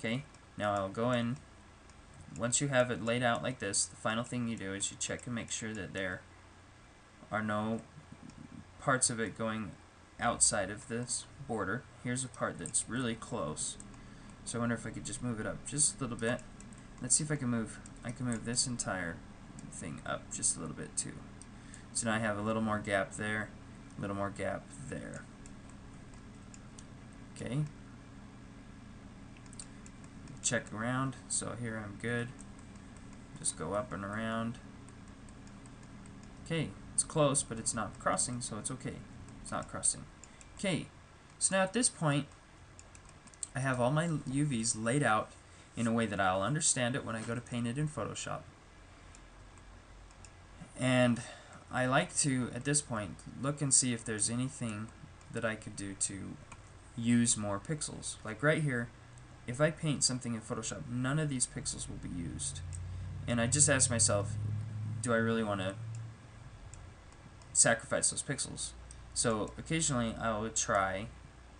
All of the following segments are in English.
Okay, now I'll go in. Once you have it laid out like this, the final thing you do is you check and make sure that there are no parts of it going outside of this border. Here's a part that's really close. So I wonder if I could just move it up just a little bit. Let's see if I can move this entire thing up just a little bit too. So now I have a little more gap there, a little more gap there. Okay. Check around. So here I'm good. Just go up and around. Okay, it's close, but it's not crossing, so it's okay. It's not crossing. Okay, so now at this point, I have all my UVs laid out in a way that I'll understand it when I go to paint it in Photoshop. And I like to, at this point, look and see if there's anything that I could do to use more pixels. Like right here, if I paint something in Photoshop, none of these pixels will be used. And I just ask myself, do I really want to sacrifice those pixels? So occasionally I will try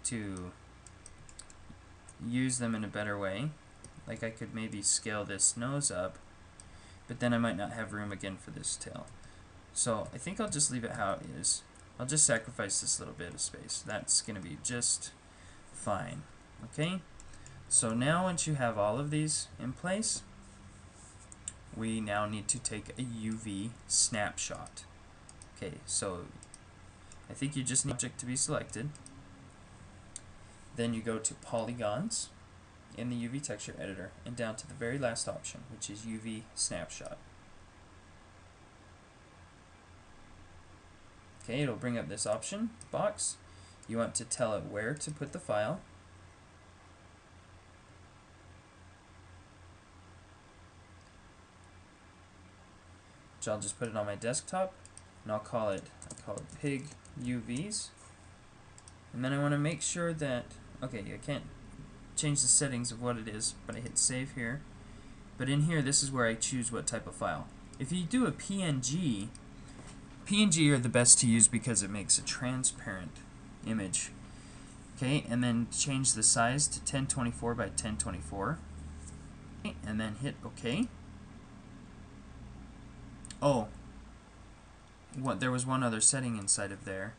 to use them in a better way. Like I could maybe scale this nose up, but then I might not have room again for this tail. So I think I'll just leave it how it is. I'll just sacrifice this little bit of space. That's going to be just fine. Okay? So now once you have all of these in place, we now need to take a UV snapshot. Okay, so I think you just need object to be selected. Then you go to polygons in the UV texture editor and down to the very last option, which is UV snapshot. Okay, it'll bring up this option box. You want to tell it where to put the file. So I'll just put it on my desktop, and I call it Pig UVs. And then I want to make sure that, okay, I can't change the settings of what it is, but I hit save here. But in here, this is where I choose what type of file. If you do a PNG, PNG are the best to use because it makes a transparent image. Okay, and then change the size to 1024 by 1024. Okay, and then hit OK. Oh, there was one other setting inside of there.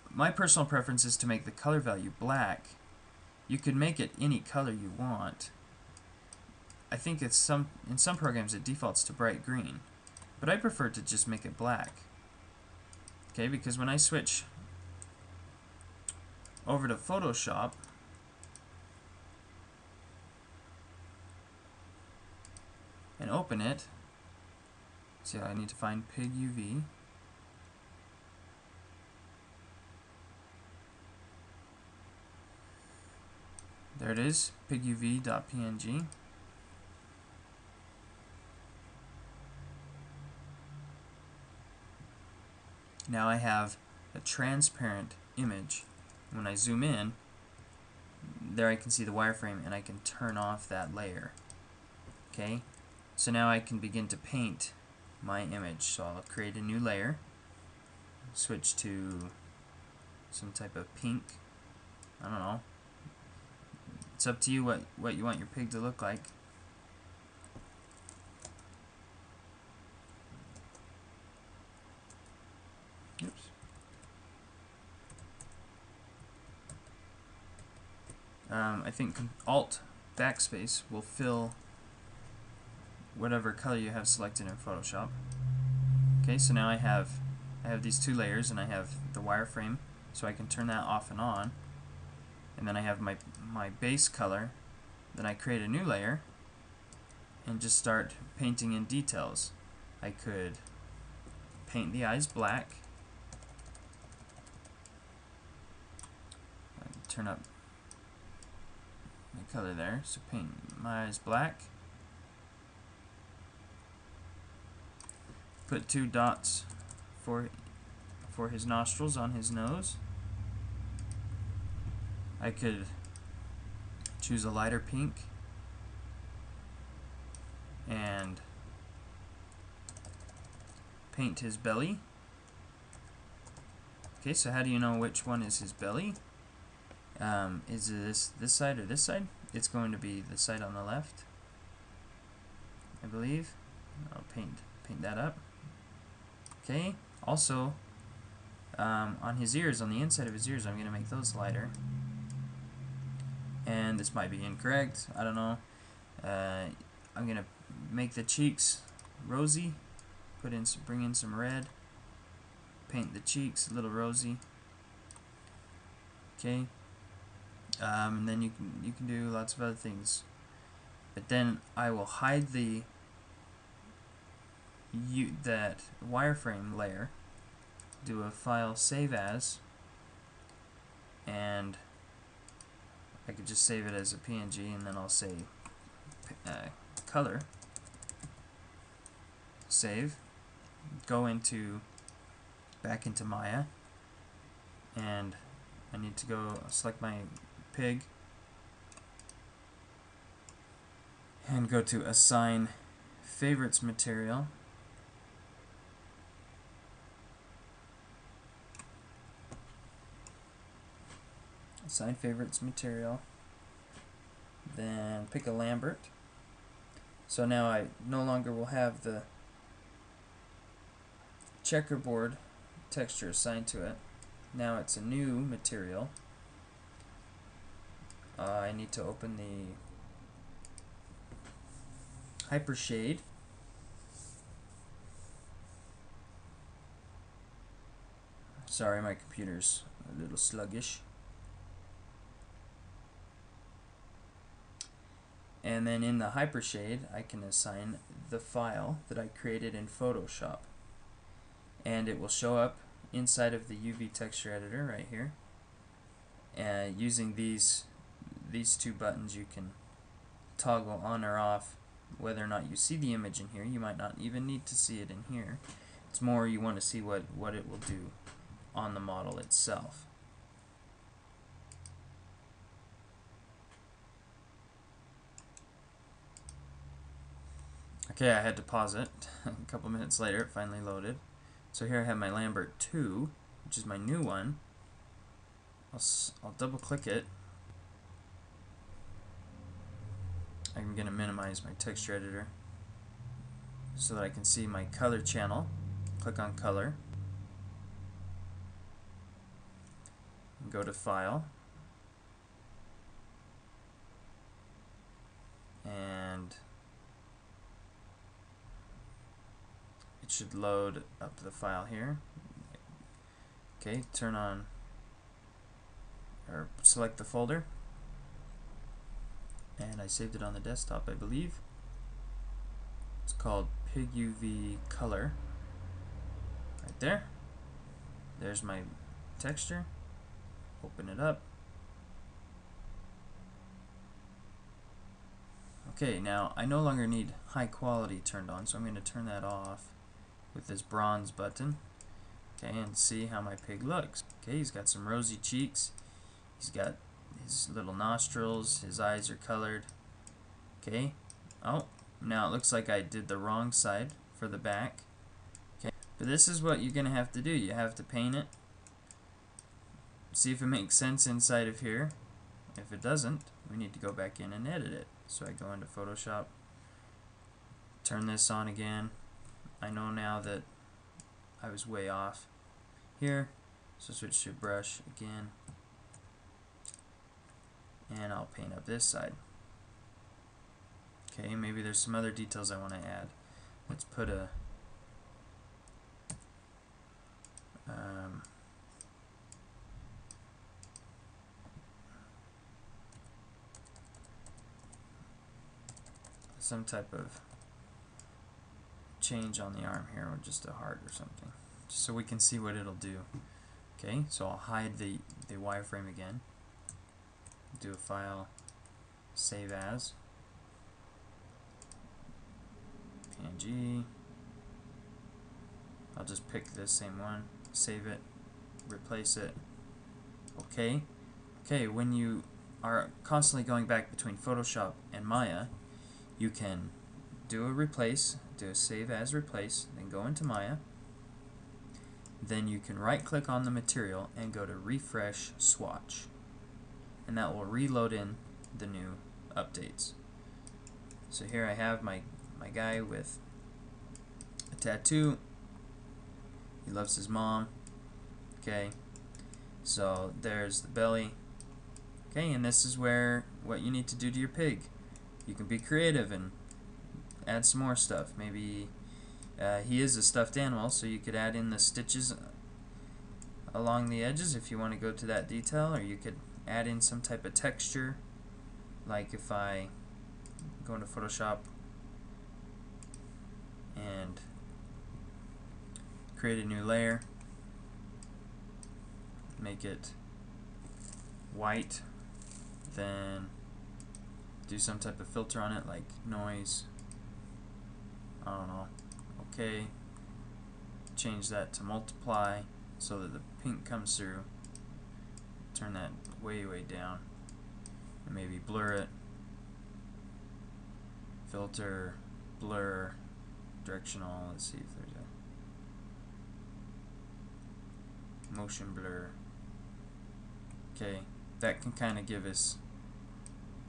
My personal preference is to make the color value black. You could make it any color you want. I think in some programs it defaults to bright green, but I prefer to just make it black. Okay, because when I switch over to Photoshop, and open it, see, I need to find Pig UV. There it is, piguv.png. Now I have a transparent image. When I zoom in, there I can see the wireframe and I can turn off that layer. Okay, so now I can begin to paint my image. So I'll create a new layer, switch to some type of pink, I don't know. It's up to you what you want your pig to look like. Oops. I think Alt backspace will fill whatever color you have selected in Photoshop. Okay, so now I have these two layers, and I have the wireframe, so I can turn that off and on. And then I have my base color. Then I create a new layer and just start painting in details. I could paint the eyes black. I can turn up my color there, so paint my eyes black. Put 2 dots for his nostrils on his nose. I could choose a lighter pink and paint his belly. Okay, so how do you know which one is his belly? Is it this side or this side? it's going to be the side on the left, I believe. I'll paint that up. Okay. Also, on his ears, on the inside of his ears, I'm going to make those lighter. And this might be incorrect. I don't know. I'm going to make the cheeks rosy. Bring in some red. Paint the cheeks a little rosy. Okay. And then you can do lots of other things. But then I will hide that wireframe layer. Do a file save as, and I could just save it as a PNG, and then I'll say color, save, go back into Maya, and I need to go select my pig and go to assign favorites material. Assign favorites material, then pick a Lambert. So now I no longer will have the checkerboard texture assigned to it. Now it's a new material. I need to open the Hypershade. Sorry, my computer's a little sluggish. And then in the Hypershade, I can assign the file that I created in Photoshop. And it will show up inside of the UV texture editor right here. Using these two buttons, you can toggle on or off whether or not you see the image in here. You might not even need to see it in here. It's more you want to see what it will do on the model itself. Okay, I had to pause it. A couple minutes later, it finally loaded. So here I have my Lambert 2, which is my new one. I'll double click it. I'm going to minimize my texture editor so that I can see my color channel. Click on color. And go to file. And it should load up the file here. Okay, turn on or select the folder, and I saved it on the desktop, I believe. It's called PigUV Color. Right there. There's my texture. Open it up. Okay, now I no longer need high quality turned on, so I'm going to turn that off with this bronze button. Okay, and see how my pig looks. Okay, he's got some rosy cheeks. He's got his little nostrils. His eyes are colored. Okay. Oh, now it looks like I did the wrong side for the back. Okay, but this is what you're going to have to do. You have to paint it. See if it makes sense inside of here. If it doesn't, we need to go back in and edit it. So I go into Photoshop, turn this on again. I know now that I was way off here, so switch to brush again, and I'll paint up this side. Okay, maybe there's some other details I want to add. Let's put a some type of change on the arm here, or just a heart or something, just so we can see what it'll do. Okay, so I'll hide the wireframe again, do a file, save as, PNG, I'll just pick this same one, save it, replace it. Okay, when you are constantly going back between Photoshop and Maya, you can do a replace, do a save as replace, then go into Maya. Then you can right click on the material and go to refresh swatch, and that will reload in the new updates. So here I have my guy with a tattoo. He loves his mom. Okay, so there's the belly. Okay, and this is where what you need to do to your pig. You can be creative and add some more stuff. Maybe he is a stuffed animal, so you could add in the stitches along the edges if you want to go to that detail, or you could add in some type of texture, like if I go into Photoshop and create a new layer, make it white, then do some type of filter on it like noise, I don't know, okay, change that to multiply so that the pink comes through, turn that way down, and maybe blur it, filter, blur, directional, let's see if there's a motion blur. Okay, that can kind of give us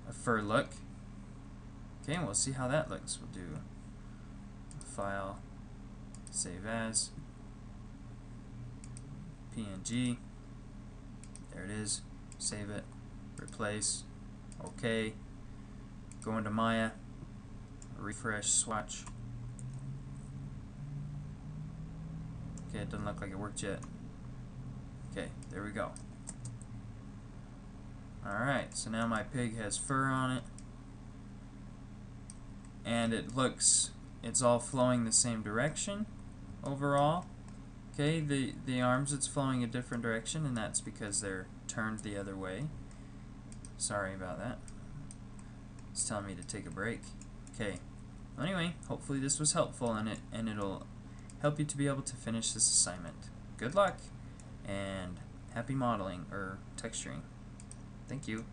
a fur look. Okay, and we'll see how that looks. We'll do File, Save As, PNG, there it is, save it, replace, okay, go into Maya, refresh swatch. Okay, it doesn't look like it worked yet. Okay, there we go. Alright, so now my pig has fur on it, and it's all flowing the same direction overall. Okay, the arms, it's flowing a different direction, and that's because they're turned the other way. Sorry about that. It's telling me to take a break. Okay, well, anyway, hopefully this was helpful, and it'll help you to be able to finish this assignment. Good luck, and happy modeling or texturing. Thank you.